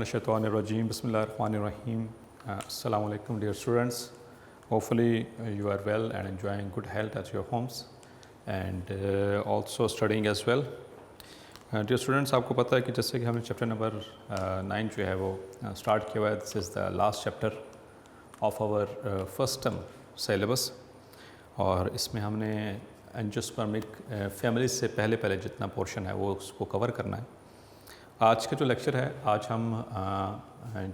Billahiminash-shaytanir-rajim. Bismillahir-rahmanir-rahim. Assalamu alaikum dear students. Hopefully you are well and enjoying good health at your homes and also studying as well. Dear students, आपको पता है कि जैसे कि हमने chapter number 9 जो है वो स्टार्ट किया हुआ है. This is the last chapter of our first term syllabus और इसमें हमने एंजियोस्पर्मिक फैमिली से पहले जितना पोर्शन है वो उसको कवर करना है. आज का जो लेक्चर है, आज हम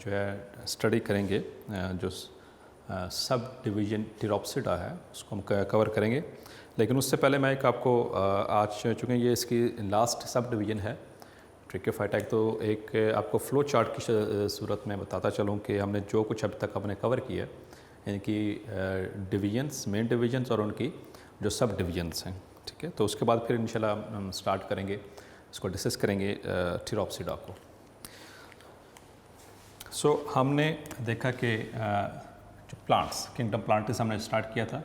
जो है स्टडी करेंगे जो सब डिवीज़न टिरोप्सिडा है उसको हम कवर करेंगे. लेकिन उससे पहले मैं एक आपको आज चूँकि ये इसकी लास्ट सब डिवीज़न है ट्रैकियोफाइटा, तो एक आपको फ्लो चार्ट की सूरत में बताता चलूँ कि हमने जो कुछ अभी तक हमने कवर किया है, यानी कि डिवीजन्स, मेन डिवीजन्स और उनकी जो सब डिवीजन्स हैं. ठीक है, तो उसके बाद फिर इंशाल्लाह हम स्टार्ट करेंगे, इसको डिस्कस करेंगे टिरोप्सिडा को. सो हमने देखा कि जो प्लांट्स, किंगडम प्लांट्स हमने स्टार्ट किया था.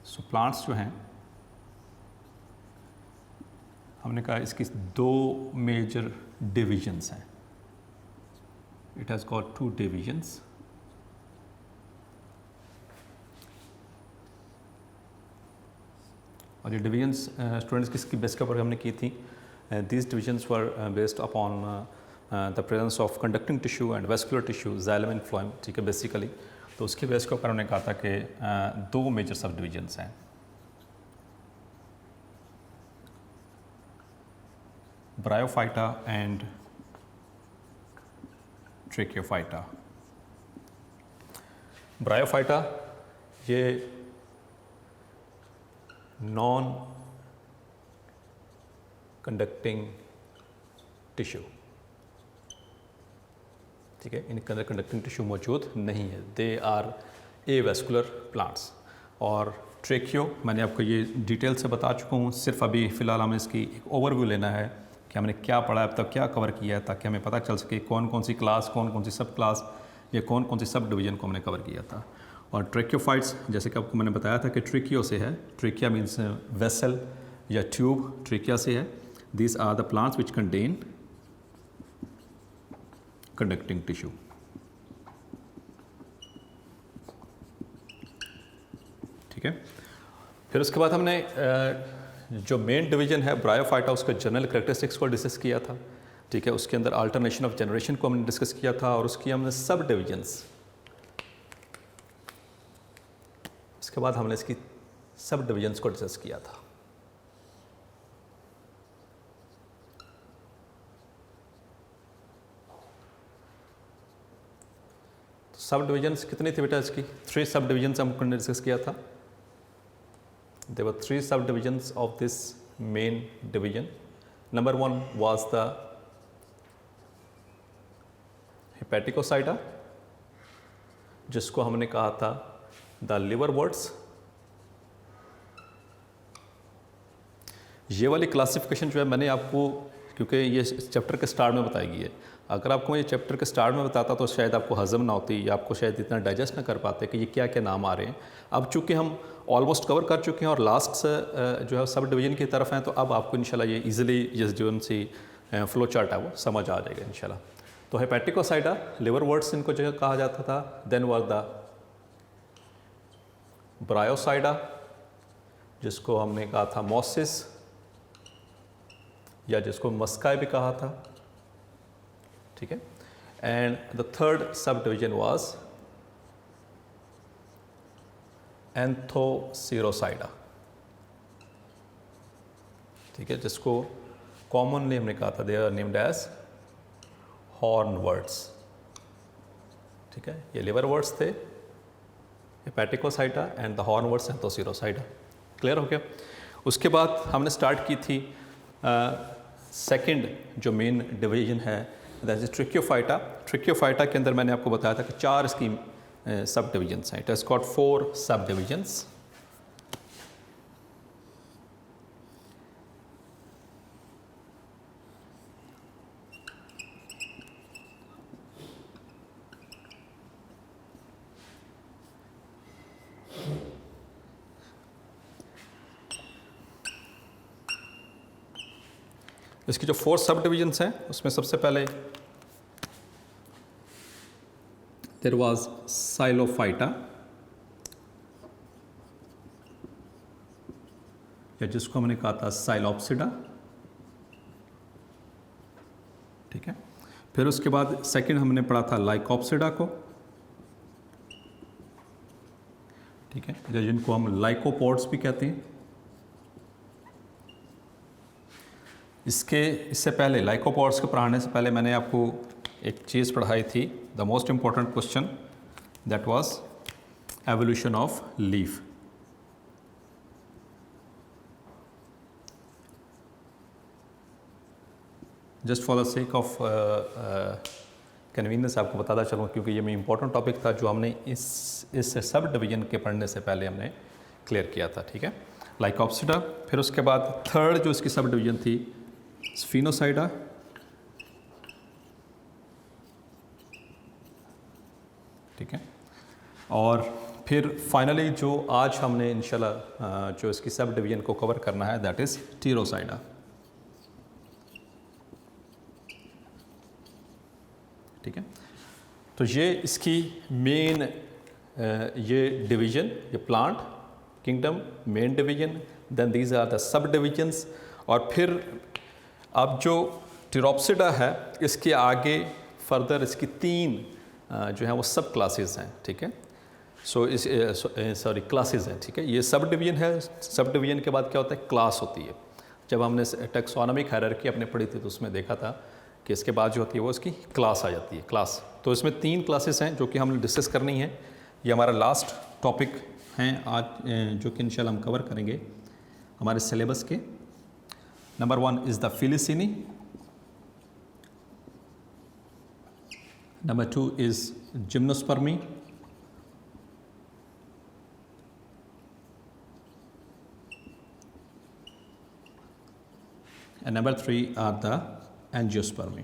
सो प्लांट्स जो हैं हमने कहा इसकी दो मेजर डिवीजन्स हैं. It has got two divisions. और ये डिवीजन्स स्टूडेंट्स किसकी बेस के ऊपर हमने की थी. These divisions were based upon the presence of conducting tissue and vascular tissue, xylem and phloem. ठीक है, बेसिकली तो उसके बेस के ऊपर हमने कहा था कि दो मेजर सब डिविजन्स हैं, ब्रायोफाइटा एंड ट्रैकियोफाइटा. ब्रायोफाइटा ये नॉन कंडक्टिंग टिश्यू, ठीक है, इनके अंदर कंडक्टिंग टिश्यू मौजूद नहीं है. They are a vascular plants. और ट्रेकियो मैंने आपको ये डिटेल से बता चुका हूँ. सिर्फ अभी फ़िलहाल हमें इसकी एक ओवरव्यू लेना है कि हमने क्या पढ़ा है अब तक, क्या कवर किया है, ताकि हमें पता चल सके कौन कौन सी क्लास, कौन कौन सी सब क्लास या कौन कौन सी सब डिवीज़न को हमने कवर किया था. और ट्रेकियोफाइट्स जैसे कि आपको मैंने बताया था कि ट्रिकियो से है. ट्रिकिया मीन्स वेसल या ट्यूब, ट्रिकिया से है. These are the plants which contain conducting tissue. ठीक है, फिर उसके बाद हमने जो मेन डिवीजन है ब्रायोफाइटा, उसका जनरल कैरेक्टरिस्टिक्स को डिस्कस किया था. ठीक है, उसके अंदर अल्टरनेशन ऑफ जनरेशन को हमने डिस्कस किया था और उसकी हमने सब डिवीजन्स, उसके बाद हमने इसकी सब डिवीजन्स को डिस्कस किया था. सब डिविजन्स कितनी थी बेटा इसकी? 3 सब डिविजन्स हमने डिस्कस किया था. There were 3 sub divisions of this main division. Number 1 was the hepaticopsida, जिसको हमने कहा था द लिवरवर्ट्स. ये वाली क्लासिफिकेशन जो है मैंने आपको, क्योंकि ये चैप्टर के स्टार्ट में बताई गई है, अगर आपको ये चैप्टर के स्टार्ट में बताता तो शायद आपको हजम ना होती या आपको शायद इतना डाइजेस्ट ना कर पाते कि ये क्या क्या नाम आ रहे हैं. अब चूँकि हम ऑलमोस्ट कवर कर चुके हैं और लास्ट से जो है सब डिवीजन की तरफ हैं, तो अब आपको इंशाल्लाह ये इजीली जिस जो सी फ्लो चार्ट है वो समझ आ जाएगा इंशाल्लाह. तो हेपेटिकोसाइटा, लिवरवर्ट्स इनको जो कहा जाता था. देन वाज द ब्रायोसाइडा, जिसको हमने कहा था मोसिस या जिसको मस्काई भी कहा था. ठीक है, and the third sub division was anthocerotopsida. ठीक है, जिसको कॉमनली हमने कहा था they are named as hornworts. ठीक है, ये लिवरवर्ट्स थे, hepaticopsida and the hornworts anthocerotopsida. Clear हो गया. उसके बाद हमने स्टार्ट की थी सेकंड जो मेन डिवीजन है, दैट इज ट्रिकियोफाइटा. ट्रिकियोफाइटा के अंदर मैंने आपको बताया था कि 4 इसकी सब डिवीजन्स हैं. इट हैज़ गॉट 4 सब डिवीजन्स. इसकी जो 4 सब डिवीजन्स हैं उसमें सबसे पहले देयर वाज साइलोफाइटा, या जिसको हमने कहा था साइलोप्सिडा, ठीक है। फिर उसके बाद सेकंड हमने पढ़ा था लाइकोप्सिडा को, ठीक है, जिनको हम लाइकोपोड्स भी कहते हैं। इससे पहले लाइकोपोड्स को पढ़ाने से पहले मैंने आपको एक चीज़ पढ़ाई थी, the most important question, that was evolution of leaf. Just for the sake of convenience आपको बताता चलूँ, क्योंकि ये मैं इंपॉर्टेंट टॉपिक था जो हमने इस सब डिवीजन के पढ़ने से पहले हमने क्लियर किया था, ठीक है। लाइकोप्सिडा, फिर उसके बाद थर्ड जो इसकी सब डिवीजन थी स्फिनोसाइडा, ठीक है, और फिर फाइनली जो आज हमने इंशाल्लाह जो इसकी सब डिवीजन को कवर करना है दैट इज़ टीरोसाइडा, ठीक है। तो ये इसकी मेन ये डिवीजन, ये plant kingdom main division, then these are the sub divisions, और फिर अब जो टीरोप्सिडा है इसके आगे फर्दर इसकी तीन जो है वो सब क्लासेस हैं, ठीक है। सॉरी क्लासेस हैं, ठीक है। ये सब डिवीजन है, सब डिवीजन के बाद क्या होता है, क्लास होती है। जब हमने टैक्सोनॉमिक हायरार्की अपने पढ़ी थी तो उसमें देखा था कि इसके बाद जो होती है वो इसकी क्लास आ जाती है, क्लास। तो इसमें तीन क्लासेस हैं जो कि हमने डिस्कस करनी है। ये हमारा लास्ट टॉपिक हैं आज, जो कि इंशाल्लाह हम कवर करेंगे हमारे सिलेबस के। Number 1 is the filicinae, number 2 is gymnospermae, and number 3 are the angiospermy.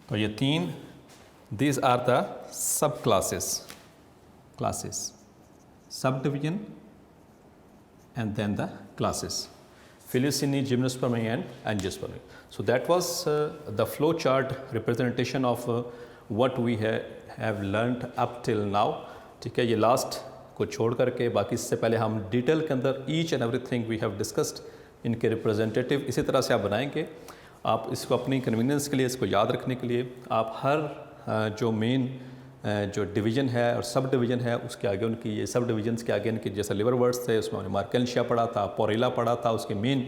तो ये तीन, these are the sub classes, sub division and then the classes, Filicini, gymnospermy and angiospermy. So that was the flow chart representation of what we have learned up till now, ठीक है। ये last को छोड़ करके बाकी इससे पहले हम डिटेल के अंदर each and everything we have discussed इनके रिप्रेजेंटेटिव इसी तरह से आप बनाएंगे। आप इसको अपनी कन्वीनियंस के लिए, इसको याद रखने के लिए आप हर जो मेन जो डिवीज़न है और सब डिवीज़न है उसके आगे उनकी, ये सब डिवीजन्स के आगे इनके जैसे लिवर वर्ड्स थे उसमें हमने मार्केंशिया पढ़ा था, पोरेला पढ़ा था, उसके मेन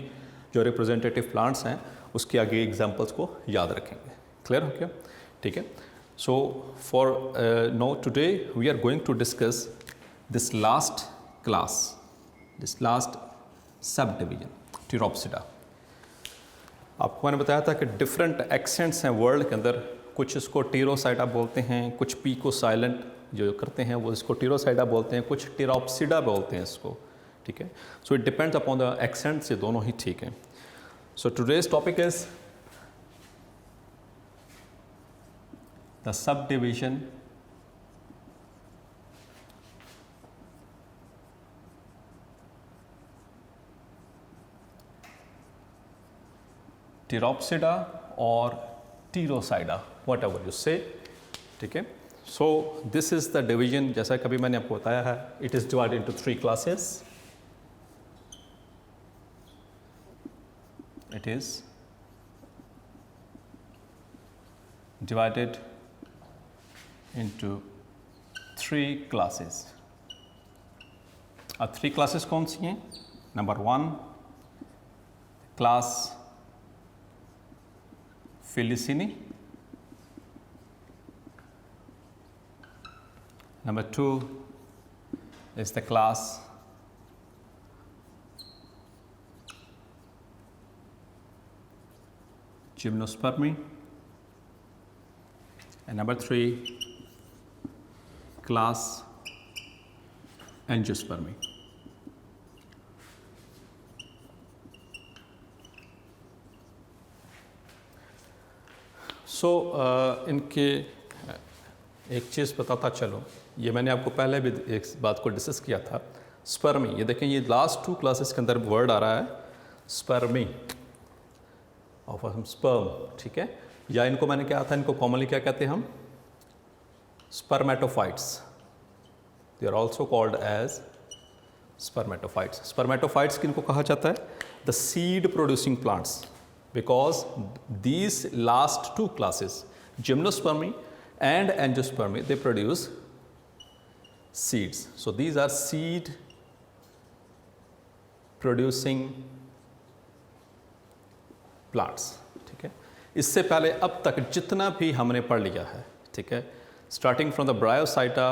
जो रिप्रेजेंटेटिव प्लांट्स हैं उसके आगे एग्जाम्पल्स को याद रखेंगे। क्लियर हो गया, ठीक है। So for no today we are going to discuss this last class, this last subdivision, Pteropsida. आपको मैंने बताया था कि डिफरेंट एक्सेंट्स हैं वर्ल्ड के अंदर, कुछ इसको टीरोसाइडा बोलते हैं, कुछ पी को साइलेंट जो करते हैं वो इसको टीरोसाइडा बोलते हैं, कुछ टीरोप्सिडा बोलते हैं इसको, ठीक है। So it depends upon the accents, ये दोनों ही ठीक हैं। So today's topic is the sub division pteropsida और pterosida, whatever you say, ठीक है। So this is the division, जैसा कभी मैंने आपको बताया है, it is divided into 3 classes. It is divided into 3 classes. अब 3 क्लासेस कौन सी हैं? Number 1 class Filicini, number 2 is the class Gymnospermy, and number 3 class Angiospermy. सो इनके एक चीज़ बताता चलो, ये मैंने आपको पहले भी एक बात को डिस्कस किया था, स्पर्मी। ये देखें, ये लास्ट 2 क्लासेस के अंदर वर्ड आ रहा है स्पर्मी, ऑफ स्पर्म, ठीक है, या इनको मैंने क्या था, इनको कॉमनली क्या कहते हैं हम, spermatophytes, they are also called as spermatophytes. Spermatophytes किनको कहा जाता है, the seed producing plants, because these last two classes, gymnospermae and angiospermy, they produce seeds. So these are seed producing plants, ठीक है। इससे पहले अब तक जितना भी हमने पढ़ लिया है, ठीक है, starting from the bryopsida,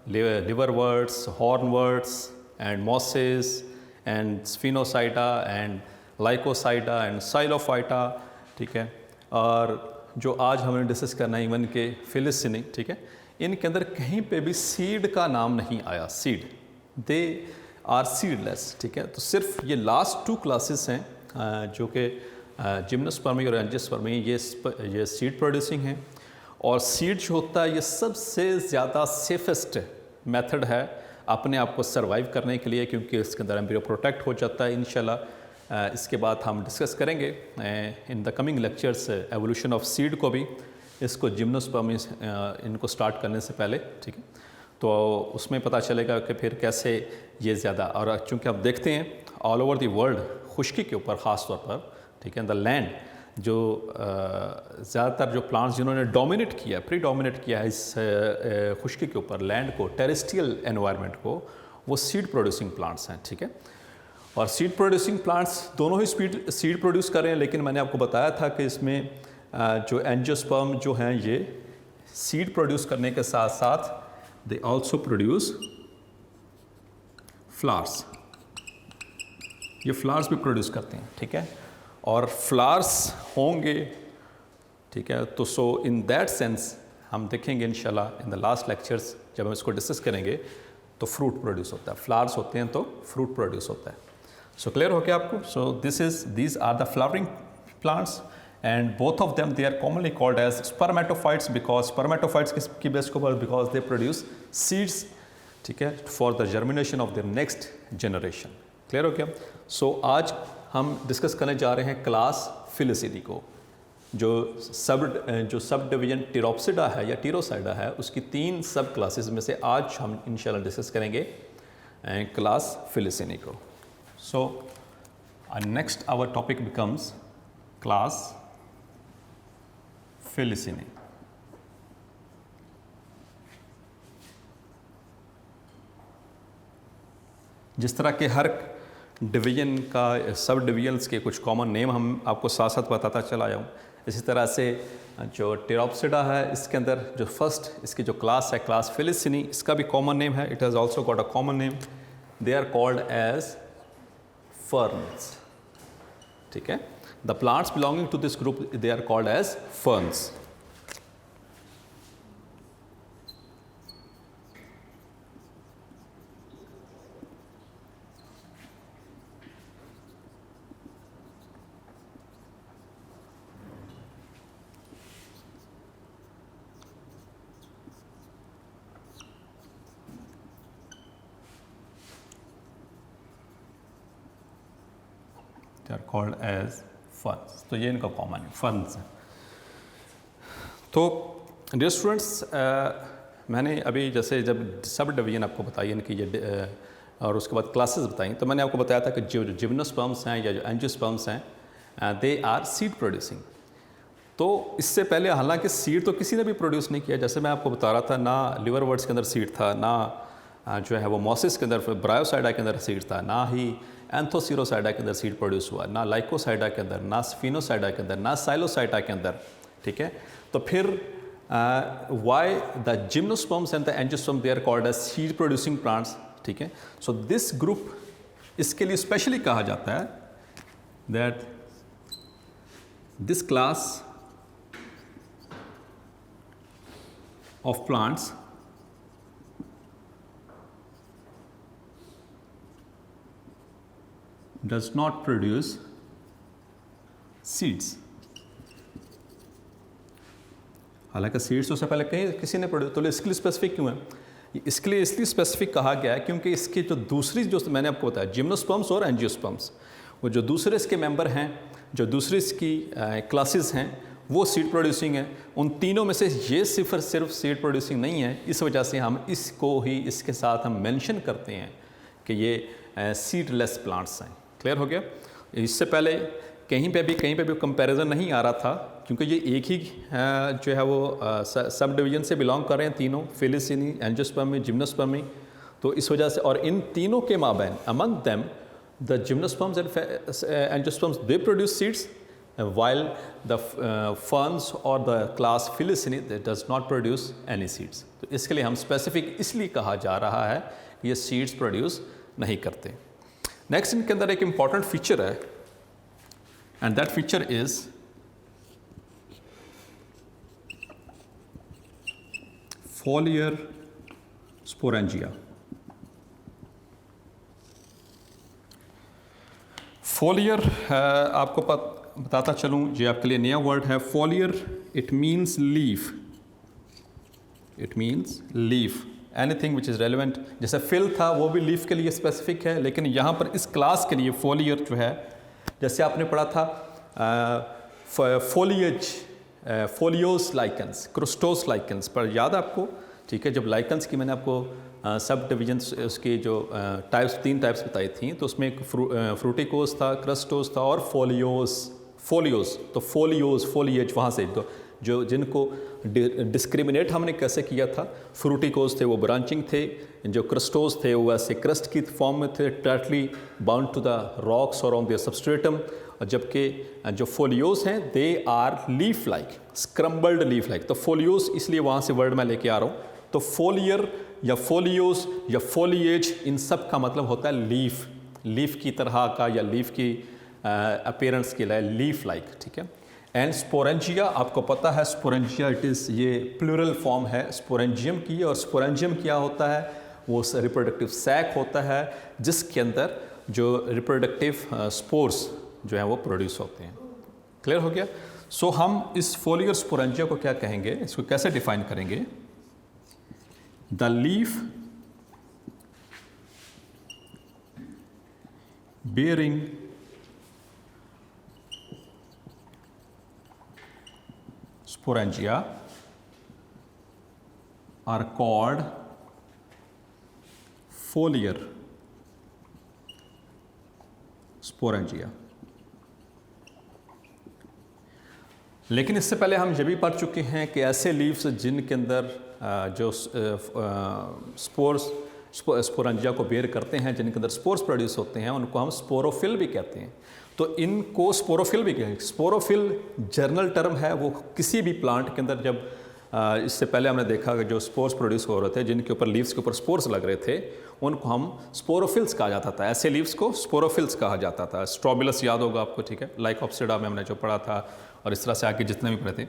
liverworts, hornworts and mosses and sphenopsida and lycopsida and psilophyta, ठीक है, और जो आज हमें डिस्कस करना है इवन के फिलिसिनी, ठीक है, इनके अंदर कहीं पे भी सीड का नाम नहीं आया, सीड, दे आर सीडलेस, ठीक है। तो सिर्फ ये लास्ट टू क्लासेस हैं जो कि जिम्नोस्पर्मी और एंजियोस्पर्मी, ये सीड प्रोड्यूसिंग हैं, और सीड जो होता है ये सबसे ज़्यादा सेफेस्ट मेथड है अपने आप को सर्वाइव करने के लिए, क्योंकि इसके अंदर एम्ब्रियो प्रोटेक्ट हो जाता है। इंशाल्लाह इसके बाद हम डिस्कस करेंगे in the coming lectures evolution of seed को भी, इसको जिम्नोस्पर्मी इनको स्टार्ट करने से पहले, ठीक है, तो उसमें पता चलेगा कि फिर कैसे ये ज़्यादा, और चूँकि आप देखते हैं ऑल ओवर द वर्ल्ड खुश्की के ऊपर ख़ास तौर पर, ठीक है, द लैंड जो ज़्यादातर जो प्लांट्स जिन्होंने डोमिनेट किया, प्री डोमिनेट किया है इस खुश्की के ऊपर लैंड को, टेरेस्ट्रियल एनवायरनमेंट को, वो सीड प्रोड्यूसिंग प्लांट्स हैं, ठीक है। और सीड प्रोड्यूसिंग प्लांट्स दोनों ही सीड प्रोड्यूस कर रहे हैं, लेकिन मैंने आपको बताया था कि इसमें जो एंजियोस्पर्म जो हैं ये सीड प्रोड्यूस करने के साथ साथ दे आल्सो प्रोड्यूस फ्लावर्स, ये फ्लावर्स भी प्रोड्यूस करते हैं, ठीक है, और फ्लावर्स होंगे, ठीक है, तो सो इन दैट सेंस हम देखेंगे इंशाल्लाह इन द लास्ट लेक्चर्स जब हम इसको डिस्कस करेंगे, तो फ्रूट प्रोड्यूस होता है, फ्लावर्स होते हैं तो फ्रूट प्रोड्यूस होता है। सो क्लियर हो गया आपको। So these are the flowering plants and both of them they are commonly called as spermatophytes, because spermatophytes की बेस के ऊपर, बिकॉज दे प्रोड्यूस सीड्स, ठीक है, for the germination of the next generation. Clear हो गया। सो आज हम discuss करने जा रहे हैं क्लास फिलिसिनी को, जो सब डिवीजन टिरोप्सिडा है या टिरोसाइडा है, उसकी 3 सब क्लासेस में से आज हम इंशाल्लाह डिस्कस करेंगे क्लास फिलिसिनी को। So next our topic becomes class filicinae. जिस तरह के हर डिवीजन का सब डिवीजन्स के कुछ कॉमन नेम हम आपको साथ साथ बताता चला जाऊँ, इसी तरह से जो टिरोप्सिडा है इसके अंदर जो फर्स्ट इसकी जो क्लास है, क्लास फिलिसिनी, इसका भी कॉमन नेम है, it has also got a common name, they are called as ferns, ठीक है। The plants belonging to this group they are called as ferns। They are called as ferns। तो ये इनका common है, ferns है। तो dear students, मैंने अभी जैसे जब सब डिवीजन आपको बताई इनकी ये और उसके बाद क्लासेस बताई, तो मैंने आपको बताया था कि जो जिम्नोस्पर्म्स हैं या जो एंजियोस्पर्म्स हैं, दे आर सीड प्रोड्यूसिंग। तो इससे पहले हालांकि सीड तो किसी ने भी प्रोड्यूस नहीं किया, जैसे मैं आपको बता रहा था, ना लिवरवर्ट्स के अंदर सीड था, ना जो है वो मॉसिस के अंदर, ब्रायोसाइडा के अंदर सीड था, ना ही एंथोसीरोसाइडा के अंदर सीड प्रोड्यूस हुआ, ना लाइकोसाइडा के अंदर, ना स्फिनोसाइडा के अंदर, ना साइलोसाइटा के अंदर, ठीक है। तो फिर why the gymnosperms and the angiosperm they are called as seed producing plants, ठीक है। सो दिस ग्रुप इसके लिए स्पेशली कहा जाता है that this class of plants does not produce seeds। हालांकि सीड्स उससे पहले कहीं किसी ने प्रोड्यूस, तो इसके लिए स्पेसिफिक क्यों है? इसके लिए इसलिए स्पेसिफिक कहा गया है क्योंकि इसके जो दूसरी जो मैंने आपको बताया जिम्नोस्पर्म्स और एंजियोस्पर्म्स, वो जो दूसरे इसके मेंबर हैं जो दूसरी इसकी क्लासेस हैं वो सीड प्रोड्यूसिंग है। उन तीनों में से ये सिर्फ सीड प्रोड्यूसिंग नहीं है, इस वजह से हम इसको ही इसके साथ हम मेंशन करते हैं कि ये सीडलेस प्लांट्स हैं। क्लियर हो गया? इससे पहले कहीं पे भी कंपैरिजन नहीं आ रहा था, क्योंकि ये एक ही जो है वो सब डिवीज़न से बिलोंग कर रहे हैं तीनों, फिलिसिनी, एंजियोस्पर्मी, जिम्नोस्पर्मी। तो इस वजह से, और इन तीनों के माबैन among them the gymnosperms and angiosperms they produce seeds, while the ferns or the class Felicini that does not produce any seeds। तो इसके लिए हम स्पेसिफिक इसलिए कहा जा रहा है कि ये सीड्स प्रोड्यूस नहीं करते। नेक्स्ट इनके अंदर एक इम्पॉर्टेंट फीचर है, and that feature is foliar sporangia। foliar आपको बताता चलूँ, ये आपके लिए नया वर्ड है। foliar it means leaf, it means leaf, anything which is relevant. जैसे फिल था वो भी लीफ के लिए स्पेसिफिक है, लेकिन यहाँ पर इस क्लास के लिए foliar जो है, जैसे आपने पढ़ा था फोलियज, फोलियोस लाइकन्स, क्रुस्टोस लाइकन्स पर याद आपको, ठीक है? जब लाइकन्स की मैंने आपको सब डिवीजन उसके जो टाइप्स, 3 टाइप्स बताई थी, तो उसमें एक फ्रूटिकोस था, क्रस्टोस था और फोलियोस। तो फोलियज वहाँ से तो जो जिनको डिस्क्रिमिनेट हमने कैसे किया था, फ्रूटिकोस थे वो ब्रांचिंग थे, जो क्रस्टोस थे वो ऐसे क्रस्ट की फॉर्म में थे, tightly bound to the rocks और ऑन देयर सबस्ट्रेटम, जबकि जो फोलियोस हैं they are leaf like, scrambled leaf like. तो फोलियोस इसलिए वहाँ से वर्ड मैं लेके आ रहा हूँ। तो फोलियर या फोलियोस या फोलिएज, इन सब का मतलब होता है लीफ, लीफ की तरह का या लीफ की अपीयरेंस के लिए लीफ लाइक, ठीक है? एंड स्पोरेंजिया, आपको पता है स्पोरेंजिया इट इज़, ये प्लूरल फॉर्म है स्पोरेंजियम की, और स्पोरेंजियम क्या होता है, वो रिप्रोडक्टिव सैक होता है जिसके अंदर जो रिप्रोडक्टिव स्पोर्स जो हैं वो प्रोड्यूस होते हैं। क्लियर हो गया? सो हम इस फोलियर स्पोरेंजिया को क्या कहेंगे, इसको कैसे डिफाइन करेंगे? The leaf bearing sporangia are called foliar sporangia। लेकिन इससे पहले हम ये भी पढ़ चुके हैं कि ऐसे लीव्स जिनके अंदर जो स्पोरेंजिया को बेयर करते हैं, जिनके अंदर स्पोर्स प्रोड्यूस होते हैं, उनको हम स्पोरोफिल भी कहते हैं। तो इनको स्पोरोफिल भी कहते हैं। स्पोरोफिल जर्नल टर्म है, वो किसी भी प्लांट के अंदर जब इससे पहले हमने देखा कि जो स्पोर्स प्रोड्यूस हो रहे थे, जिनके ऊपर लीव्स के ऊपर स्पोर्स लग रहे थे, उनको हम स्पोरोफिल्स कहा जाता था। ऐसे लीव्स को स्पोरोफिल्स कहा जाता था। स्ट्रोबिलस याद होगा आपको, ठीक है? लाइकोप्सिडा में हमने जो पढ़ा था, और इस तरह से आगे जितने भी पढ़े थे,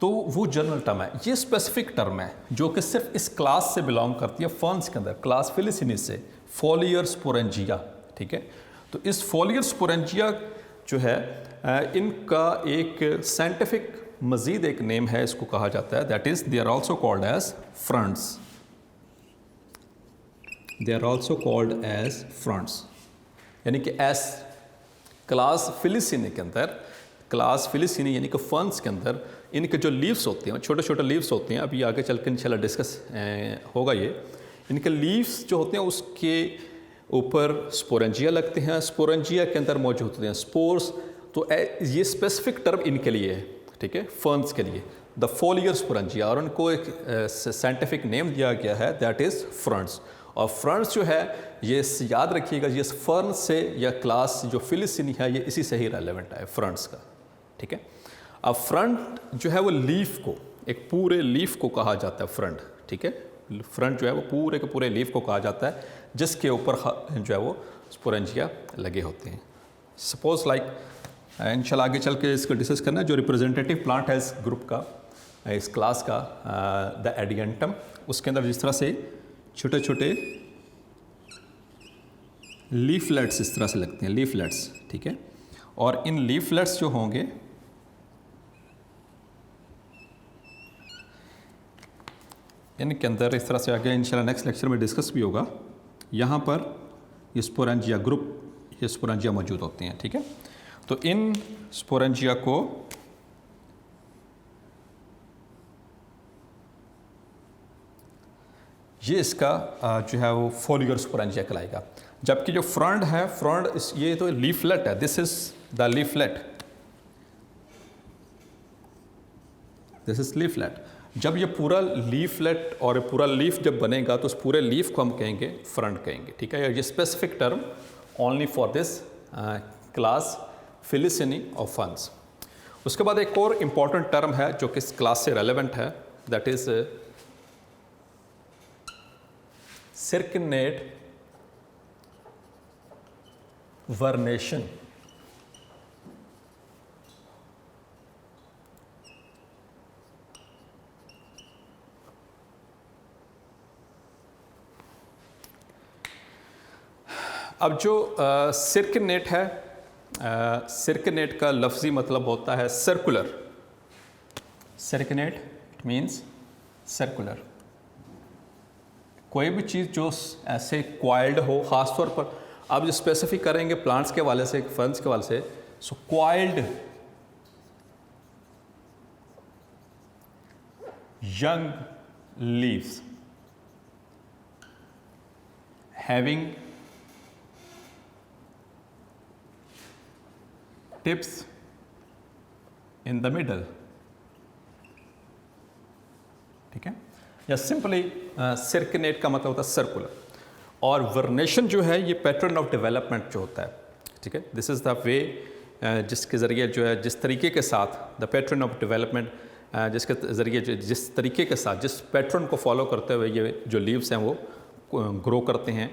तो वो जर्नल टर्म है। ये स्पेसिफिक टर्म है जो कि सिर्फ इस क्लास से बिलोंग करती है, फर्न्स के अंदर, क्लास फिलिसिनिस से, फोलियर स्पोरेंजिया, ठीक है? तो इस फोलियर स्पोरेंजिया जो है इनका एक साइंटिफिक मज़ीद एक नेम है, इसको कहा जाता है, that is they are also called as fronds. They are also called as fronds, यानी कि एस क्लास फिलिसिनी के अंदर, क्लास फिलिसिनी यानी कि फर्न्स के अंदर इनके जो लीव्स होते हैं, छोटे छोटे लीव्स होते हैं, अभी आगे चल कर इंशाल्लाह डिस्कस होगा ये। इनके लीव्स जो होते हैं उसके ऊपर स्पोरेंजिया लगते हैं, स्पोरेंजिया के अंदर मौजूद होते हैं स्पोर्स। तो ये स्पेसिफिक टर्म इनके लिए है, ठीक है, फर्न्स के लिए, द फोलियर स्पोरेंजिया, और उनको एक साइंटिफिक नेम दिया गया है, दैट इज़ फ्रंट्स। और फ्रंट्स जो है ये याद रखिएगा, ये फर्न से या क्लास जो फिलिसिनी है ये इसी से ही रेलेवेंट है, फ्रंट्स का, ठीक है? अब फ्रंट जो है वो लीफ को, एक पूरे लीफ को कहा जाता है फ्रंट, ठीक है? फ्रंट जो है वो पूरे के पूरे लीफ को कहा जाता है जिसके ऊपर जो है वो स्पोरेंजिया लगे होते हैं। सपोज लाइक इंशाल्लाह आगे चल के इसको डिस्कस करना है, जो रिप्रेजेंटेटिव प्लांट है इस ग्रुप का, इस क्लास का, द एडियंटम, उसके अंदर जिस तरह से छोटे छोटे लीफलेट्स इस तरह से लगते हैं, लीफलेट्स, ठीक है? और इन लीफलेट्स जो होंगे इनके अंदर इस तरह से आगे इंशाल्लाह नेक्स्ट लेक्चर में डिस्कस भी होगा, यहाँ पर ये स्पोरेंजिया ग्रुप, ये स्पोरेंजिया मौजूद होते हैं, ठीक है? तो इन स्पोरेंजिया को ये इसका जो है वो फोलियर स्पोरेंजिया कहलाएगा। जबकि जो फ्रंट है, फ्रंट ये तो लीफलेट है, this is the leaflet, this is leaflet. जब ये पूरा लीफलेट और पूरा लीफ जब बनेगा तो उस पूरे लीफ को हम कहेंगे फ्रंट कहेंगे, ठीक है। ये specific term only for this class filicinae of ferns. उसके बाद एक और इम्पॉर्टेंट टर्म है जो कि इस क्लास से रेलेवेंट है, दैट इज सिरकिनेट वर्नेशन। अब जो सिरकिनेट है, सिरकिनेट का लफ्ज़ी मतलब होता है circular. Circinate it means circular. कोई भी चीज़ जो ऐसे क्वाइल्ड हो, ख़ास तौर पर आप जो स्पेसिफिक करेंगे प्लांट्स के वाले से, फर्न्स के वाले से, so coiled young leaves having tips in the middle, ठीक है। या सिंपली सिरकिनेट का मतलब होता है सर्कुलर। और वर्नेशन जो है ये पैटर्न ऑफ डेवलपमेंट जो होता है, ठीक है। दिस इज़ द वे जिसके ज़रिए जो है, जिस तरीके के साथ द पैटर्न ऑफ डेवलपमेंट, जिसके ज़रिए जिस तरीके के साथ, जिस पैटर्न को फॉलो करते हुए ये जो लीव्स हैं वो ग्रो करते हैं,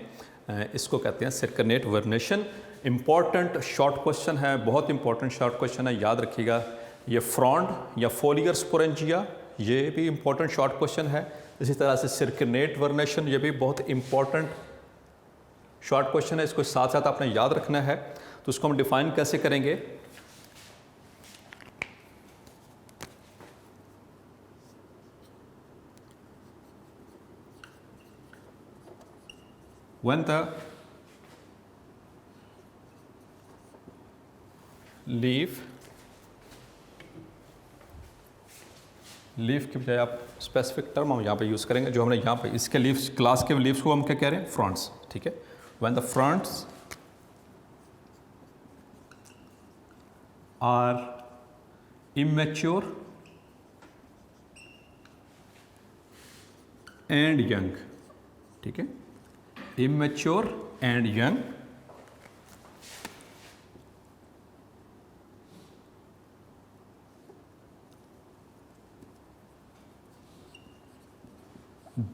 इसको कहते हैं सिरकिनेट वर्नेशन। इम्पॉर्टेंट शॉर्ट क्वेश्चन है, बहुत इंपॉर्टेंट शॉर्ट क्वेश्चन है, याद रखिएगा। ये फ्रॉन्ड या फोलियर स्पोरेंजिया, ये भी इम्पॉर्टेंट शॉर्ट क्वेश्चन है। इसी तरह से सिरकिनेट वर्नेशन, ये भी बहुत इंपॉर्टेंट शॉर्ट क्वेश्चन है, इसको साथ साथ आपने याद रखना है। तो उसको हम डिफाइन कैसे करेंगे? When the लीफ की बजाय आप स्पेसिफिक टर्म हम यहाँ पे यूज़ करेंगे, जो हमने यहाँ पे इसके लीव्स, क्लास के लीव्स को हम क्या कह रहे हैं? फ्रंट्स, ठीक है। When the fronts are immature and young, ठीक है, immature and young,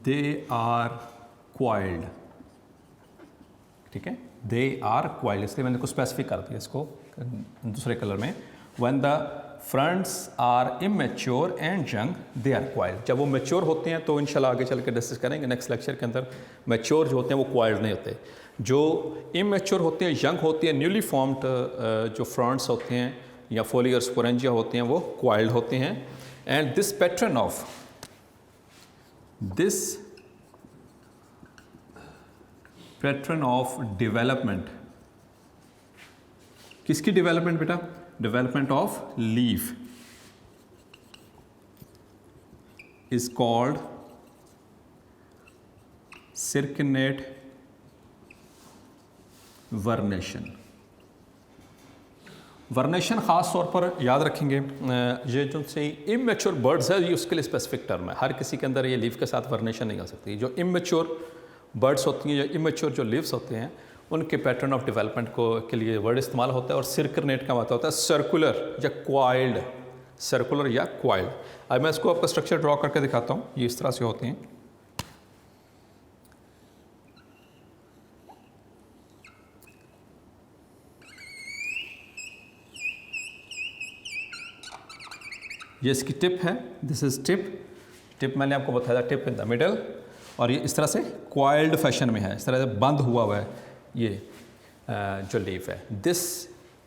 they are coiled, ठीक है, they are coiled, इसलिए मैंने कुछ स्पेसिफिक कर दिया इसको दूसरे कलर में। When the fronts are immature and young, they are coiled। जब वो मेच्योर होते हैं तो इंशाल्लाह आगे चल के डिस्कस करेंगे नेक्स्ट लेक्चर के अंदर। मेच्योर जो होते हैं वो coiled नहीं होते, जो इमेच्योर होते हैं, यंग होती है, न्यूली फॉर्म्ड जो फ्रंट्स होते हैं या फोलियर स्पोरेंजिया होते हैं वो coiled होते हैं। And this pattern of development, किसकी डेवलपमेंट बेटा? Development of leaf is called circinate vernation. Vernation ख़ास तौर पर याद रखेंगे, ये जो से इमेच्योर बर्ड्स है ये उसके लिए स्पेसिफिक टर्म है। हर किसी के अंदर ये लीफ के साथ वर्नेशन नहीं आ सकती। जो इमेच्योर बर्ड्स होती हैं या इमेच्योर जो लीव्स होते हैं उनके पैटर्न ऑफ डेवलपमेंट को के लिए वर्ड इस्तेमाल होता है। और सिरकिनेट का मतलब होता है सर्कुलर या क्वाइल्ड, सर्कुलर या क्वाइल्ड। अब मैं इसको आपका स्ट्रक्चर ड्रॉ करके दिखाता हूँ। ये इस तरह से होते हैं। ये इसकी टिप है, दिस इज टिप मैंने आपको बताया था, टिप इन द मिडल। और ये इस तरह से क्वाइल्ड फैशन में है, इस तरह से बंद हुआ हुआ है ये जो लीफ है।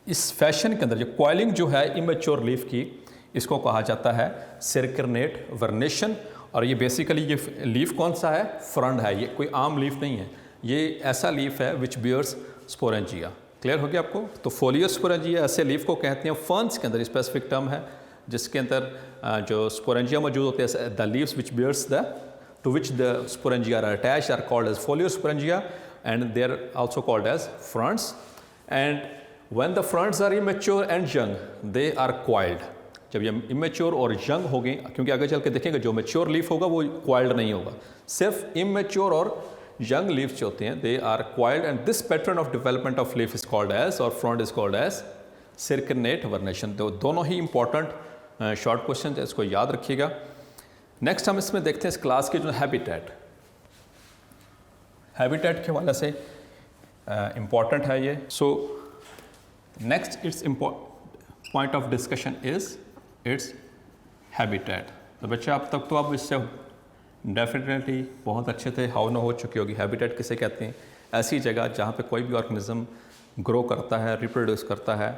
इस फैशन के अंदर जो क्वाइलिंग जो है इमेच्योर लीफ की, इसको कहा जाता है सिरकिनेट वर्नेशन। और ये बेसिकली ये लीफ कौन सा है? फ्रंट है, ये कोई आम लीफ नहीं है, ये ऐसा लीफ है विच बियर्स स्पोरेंजिया, क्लियर हो गया आपको? तो फोलियो स्पोरेंजिया ऐसे लीफ को कहते हैं, फर्न्स के अंदर स्पेसिफिक टर्म है जिसके अंदर जो स्पोरेंजिया मौजूद होते हैं, the leaves which bears the to which the sporangia are attached are called as foliosporangia, and they are also called as fronds. And when the fronds are immature and young, they are coiled. जब ये immature और young हो गए, क्योंकि आगे चल के देखेंगे जो mature leaf होगा वो coiled नहीं होगा, सिर्फ immature और young leaves जो होते हैं they are coiled, and this pattern of development of leaf is called as, or frond is called as circinate vernation. तो दोनों ही important short questions है, इसको याद रखिएगा। नेक्स्ट हम इसमें देखते हैं इस क्लास के जो हैबिटेट के हवाले से इम्पॉर्टेंट है ये। So next it's point of discussion is its habitat. तो बच्चे अब तक तो आप इससे डेफिनेटली बहुत अच्छे थे, हाउ न हो चुकी होगी। हैबिटेट किसे कहते हैं? ऐसी जगह जहाँ पे कोई भी ऑर्गेनिज्म ग्रो करता है, रिप्रोड्यूस करता है।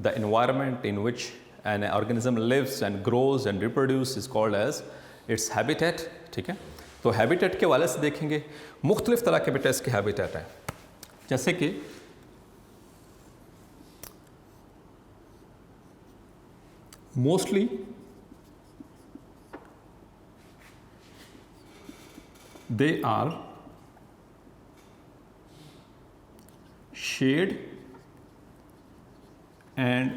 The environment in which an organism lives and grows and reproduce is called as its habitat. ठीक है, तो हैबिटेट के वाले से देखेंगे मुख्तलिफ तरह के बेटा इसके हैबिटेट हैं, जैसे कि mostly they are shade and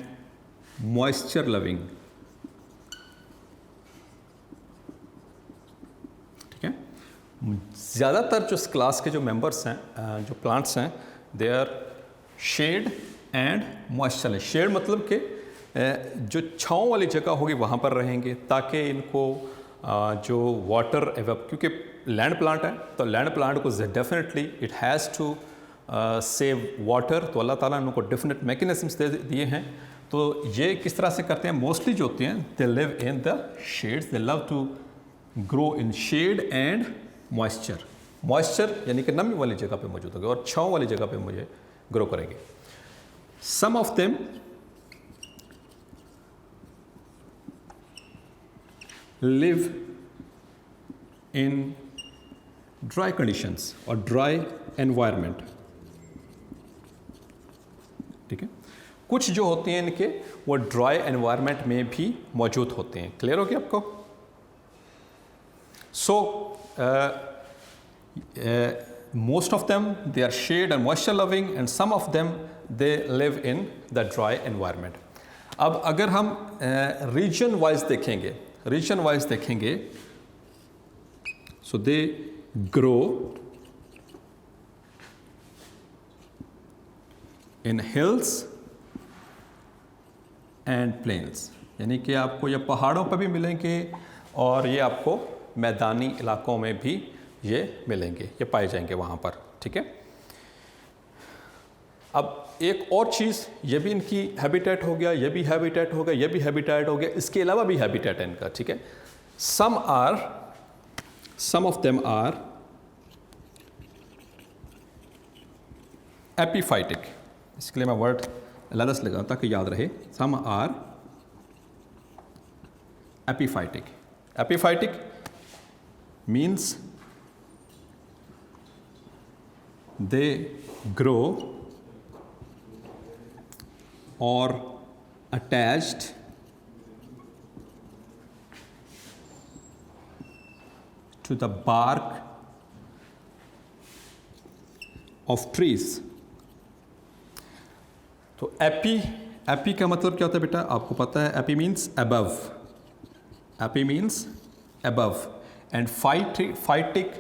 moisture loving. ज़्यादातर जो इस क्लास के जो मेंबर्स हैं, जो प्लांट्स हैं, they are shade and moisture. Shade मतलब कि जो छाँव वाली जगह होगी वहाँ पर रहेंगे ताकि इनको जो वाटर क्योंकि लैंड प्लांट है तो लैंड प्लांट को definitely it has to save water. तो अल्लाह ताला ने उनको डेफिनेट मैकेनिज्म्स दे दिए हैं। तो ये किस तरह से करते हैं? मोस्टली जो होते हैं they live in the shades, they love to grow in shade and moisture यानी कि नमी वाली जगह पे मौजूद होंगे और छाँव वाली जगह पे मुझे ग्रो करेंगे। Some of them live in dry conditions और ड्राई एनवायरनमेंट। ठीक है, कुछ जो होते हैं इनके वो ड्राई एनवायरनमेंट में भी मौजूद होते हैं। क्लियर हो गया आपको? So most of them they are shade and moisture loving, and some of them they live in the dry environment. अब अगर हम region wise देखेंगे, so they grow in hills and plains, यानी कि आपको ये पहाड़ों पर भी मिलेंगे और ये आपको मैदानी इलाकों में भी ये मिलेंगे, ये पाए जाएंगे वहाँ पर। ठीक है, अब एक और चीज़, ये भी इनकी हैबिटेट हो गया, ये भी हैबिटेट हो गया, ये भी हैबिटेट हो गया, इसके अलावा भी हैबिटेट है इनका। ठीक है, सम ऑफ देम आर एपीफाइटिक। इसके लिए मैं वर्ड अलग से लगाऊं ताकि याद रहे। Some are epiphytic means they grow or attached to the bark of trees। तो एपी का मतलब क्या होता है बेटा? आपको पता है AP means above, and phytic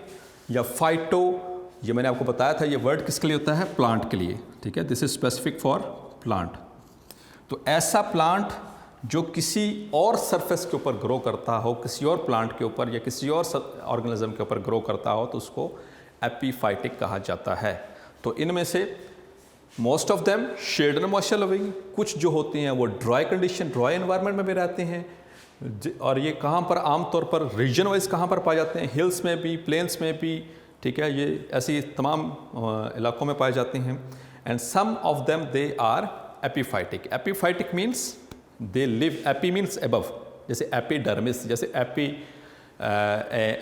या फाइटो, ये मैंने आपको बताया था, ये वर्ड किसके लिए होता है? प्लांट के लिए। ठीक है, this is specific for plant. तो ऐसा प्लांट जो किसी और सरफेस के ऊपर ग्रो करता हो, किसी और प्लांट के ऊपर या किसी और ऑर्गेनिज्म के ऊपर ग्रो करता हो, तो उसको एपीफाइटिक कहा जाता है। तो इनमें से most of them shade and moisture loving, कुछ जो होते हैं वो ड्राई एनवायरनमेंट में भी रहते हैं। और ये कहाँ पर आमतौर पर रीजन वाइज कहाँ पर पाए जाते हैं? हिल्स में भी, प्लेन्स में भी। ठीक है, ये ऐसी तमाम इलाकों में पाए जाते हैं। And some of them they are epiphytic means they live, epi means above, जैसे एपीडर्मिस, जैसे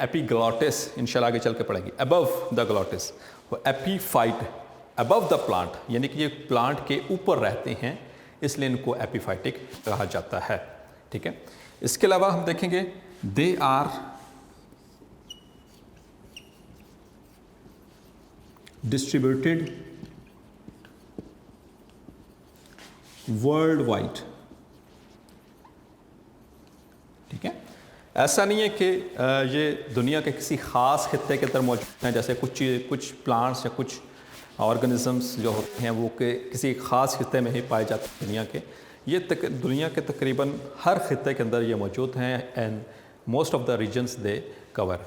एपीग्लॉटिस, इंशाल्लाह आगे चल के पढ़ेंगे, अबव द ग्लॉटिस, वो एपीफाइट अबव द प्लांट, यानी कि ये प्लांट के ऊपर रहते हैं, इसलिए इनको एपिफाइटिक कहा जाता है। ठीक है, इसके अलावा हम देखेंगे they are distributed world wide. ठीक है, ऐसा नहीं है कि ये दुनिया के किसी ख़ास खित्ते के अंदर मौजूद हैं, जैसे कुछ प्लांट्स या कुछ ऑर्गेनिजम्स जो होते हैं वो के किसी ख़ास खित्ते में ही पाए जाते हैं दुनिया के। ये दुनिया के तकरीबन हर खित्ते के अंदर ये मौजूद हैं and most of the regions they cover.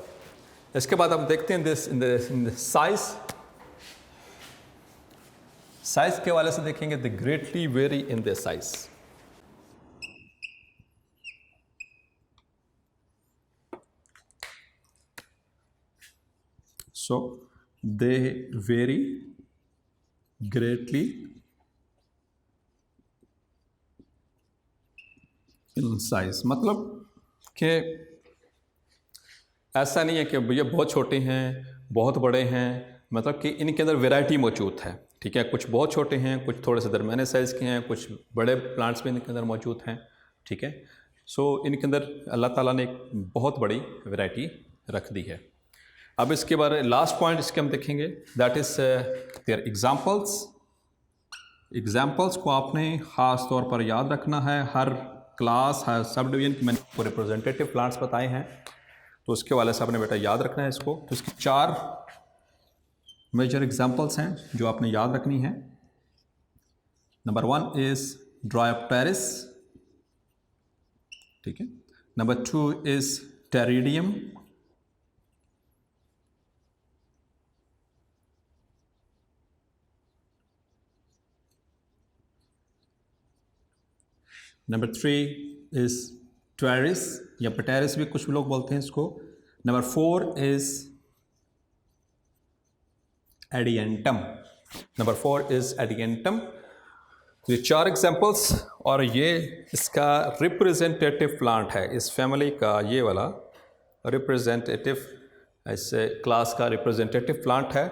इसके बाद हम देखते हैं दिस इन साइज। साइज के हवाले से देखेंगे the greatly very in the size. So they vary greatly in size। मतलब कि ऐसा नहीं है कि ये बहुत छोटे हैं, बहुत बड़े हैं, मतलब कि इनके अंदर वैरायटी मौजूद है। ठीक है, कुछ बहुत छोटे हैं, कुछ थोड़े से दरमियाने साइज़ के हैं, कुछ बड़े प्लांट्स भी इनके अंदर मौजूद हैं। ठीक है, सो इनके अंदर अल्लाह ताला ने एक बहुत बड़ी वैरायटी रख दी है। अब इसके बारे लास्ट पॉइंट इसके हम देखेंगे, that is there examples. Examples को आपने ख़ास तौर पर याद रखना है। हर क्लास, हर सब डिवीजन की मैंने आपको रिप्रेजेंटेटिव प्लांट्स बताए हैं, तो उसके वाले से आपने बेटा याद रखना है इसको। तो इसकी 4 मेजर एग्जाम्पल्स हैं जो आपने याद रखनी है। Number 1 is dryopteris. ठीक है, number 2 is pteridium. Number 3 is pteris या पटेरिस भी कुछ लोग बोलते हैं इसको। Number 4 is adiantum. Number 4 is adiantum. ये 4 एग्जाम्पल्स, और ये इसका रिप्रेजेंटेटिव प्लांट है इस फैमिली का। ये वाला रिप्रेजेंटेटिव, इस क्लास का रिप्रेजेंटेटिव प्लांट है।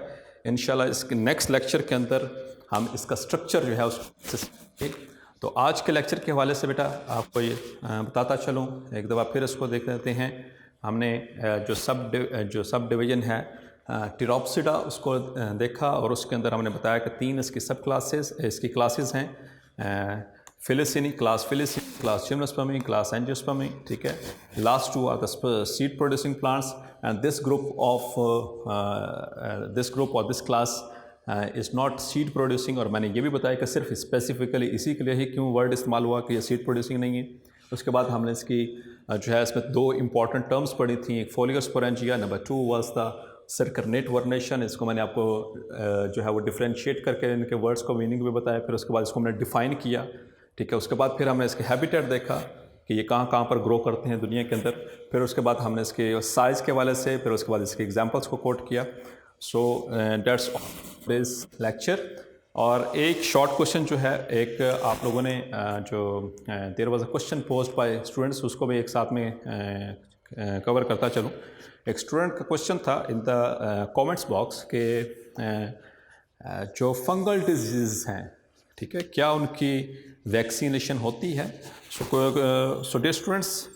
इंशाल्लाह इसके नेक्स्ट लेक्चर के अंदर हम इसका स्ट्रक्चर जो है उसको, तो आज के लेक्चर के हवाले से बेटा आपको ये बताता चलूँ, एक दफ़ा फिर इसको देख लेते हैं। हमने जो सब डिवीज़न है टिरोप्सिडा उसको देखा, और उसके अंदर हमने बताया कि 3 इसकी क्लासेस हैं। Filicinae class, class gymnospermae, class angiospermae. ठीक है, last 2 are the seed producing plants, and this group और this class is not seed producing. और मैंने ये भी बताया कि सिर्फ स्पेसिफिकली इसी के लिए ही क्यों वर्ड इस्तेमाल हुआ कि ये सीड प्रोड्यूसिंग नहीं है। उसके बाद हमने इसकी जो है इसमें 2 इंपॉर्टेंट टर्म्स पढ़ी थी, एक foliar sporangia, number 2 was the circinate vernation. इसको मैंने आपको जो है वो डिफ्रेंशिएट करके इनके वर्ड्स को मीनिंग भी बताया, फिर उसके बाद इसको हमने डिफ़ाइन किया। ठीक है, उसके बाद फिर हमने इसके हैबिटेट देखा कि ये कहाँ कहाँ पर ग्रो करते हैं दुनिया के अंदर। फिर उसके बाद हमने इसके साइज़ के हवाले से, फिर उसके बाद इसके एग्जाम्पल्स को कोट किया। So that's this lecture. और एक शॉर्ट क्वेश्चन जो है, एक आप लोगों ने जो there was a question posed by students, उसको भी एक साथ में कवर करता चलूँ। एक स्टूडेंट का क्वेश्चन था इन द कमेंट्स बॉक्स के जो फंगल डिजीज़ हैं, ठीक है, क्या उनकी वैक्सीनेशन होती है। सो डियर स्टूडेंट्स,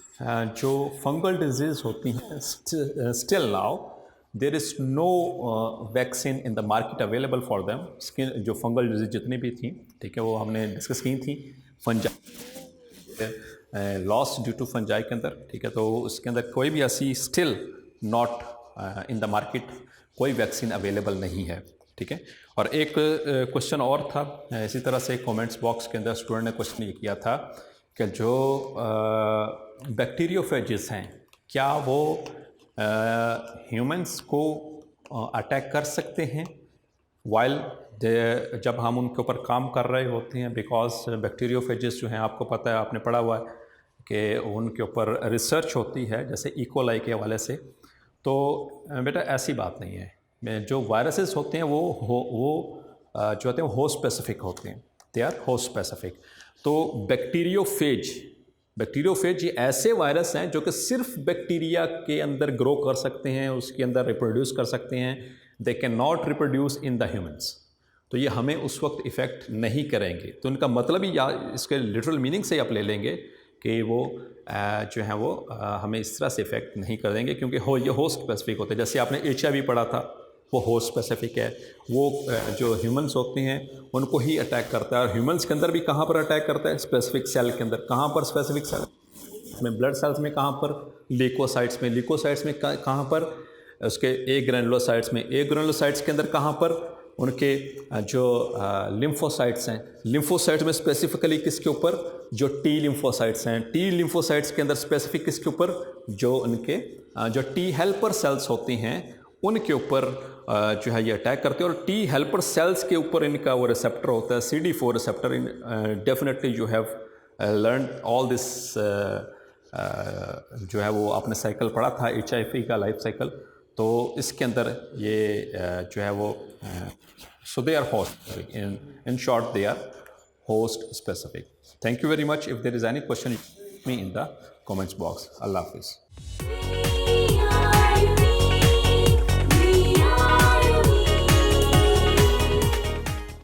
जो फंगल डिजीज़ होती हैं, still now there is no vaccine in the market available for them. Skin जो फंगल डिजीज जितनी भी थी, ठीक है, वो हमने डिस्कस की थी fungi loss due to fungi के अंदर। ठीक है, तो उसके अंदर कोई भी ऐसी still not in the market कोई वैक्सीन अवेलेबल नहीं है। ठीक है, और एक क्वेश्चन और था इसी तरह से कमेंट्स बॉक्स के अंदर स्टूडेंट ने क्वेश्चन ये किया था कि जो बैक्टीरियोफेजेस हैं, क्या वो ह्यूमंस को अटैक कर सकते हैं वाइल जब हम उनके ऊपर काम कर रहे होते हैं। बिकॉज बैक्टीरियोफेजेस जो हैं, आपको पता है, आपने पढ़ा हुआ है कि उनके ऊपर रिसर्च होती है जैसे इकोलाई के हवाले से। तो बेटा ऐसी बात नहीं है, जो वायरसेस होते हैं वो जो होते हैं हो स्पेसिफिक होते हैं, दे आर हो स्पेसिफिक। तो बैक्टीरियोफेज ये ऐसे वायरस हैं जो कि सिर्फ बैक्टीरिया के अंदर ग्रो कर सकते हैं, उसके अंदर रिप्रोड्यूस कर सकते हैं। They can not reproduce in the humans. तो ये हमें उस वक्त इफ़ेक्ट नहीं करेंगे। तो इनका मतलब ही या इसके लिटरल मीनिंग से आप ले लेंगे कि वो जो है वो हमें इस तरह से इफ़ेक्ट नहीं कर देंगे, क्योंकि ये होस्ट स्पेसिफिक होते हैं। जैसे आपने HIV पढ़ा था, वो होस्ट स्पेसिफिक है, वो जो ह्यूमंस होते हैं उनको ही अटैक करता है। और ह्यूमंस के अंदर भी कहाँ पर अटैक करता है? स्पेसिफिक सेल के अंदर। कहाँ पर स्पेसिफिक सेल में? ब्लड सेल्स में। कहाँ पर? ल्यूकोसाइट्स में। ल्यूकोसाइट्स में कहाँ पर? उसके ए ग्रैनुलोसाइट्स में। ए ग्रैनुलोसाइट्स के अंदर कहाँ पर? उनके जो लिम्फोसाइट्स हैं, लिम्फोसाइट्स में स्पेसिफिकली किसके ऊपर? जो टी लिम्फोसाइट्स हैं। टी लिम्फोसाइट्स के अंदर स्पेसिफिक किसके ऊपर? जो उनके जो टी हेल्पर सेल्स होती हैं उनके ऊपर जो है ये अटैक करते हैं। और टी हेल्पर सेल्स के ऊपर इनका वो रिसेप्टर होता है, CD4 receptor. Definitely you have learn all this, जो है वो आपने साइकिल पढ़ा था HIV का लाइफ साइकिल। तो इसके अंदर ये जो है वो so they are host, in short they are host specific. Thank you very much. If there is any question me in the comments box. अल्लाह हाफिज़।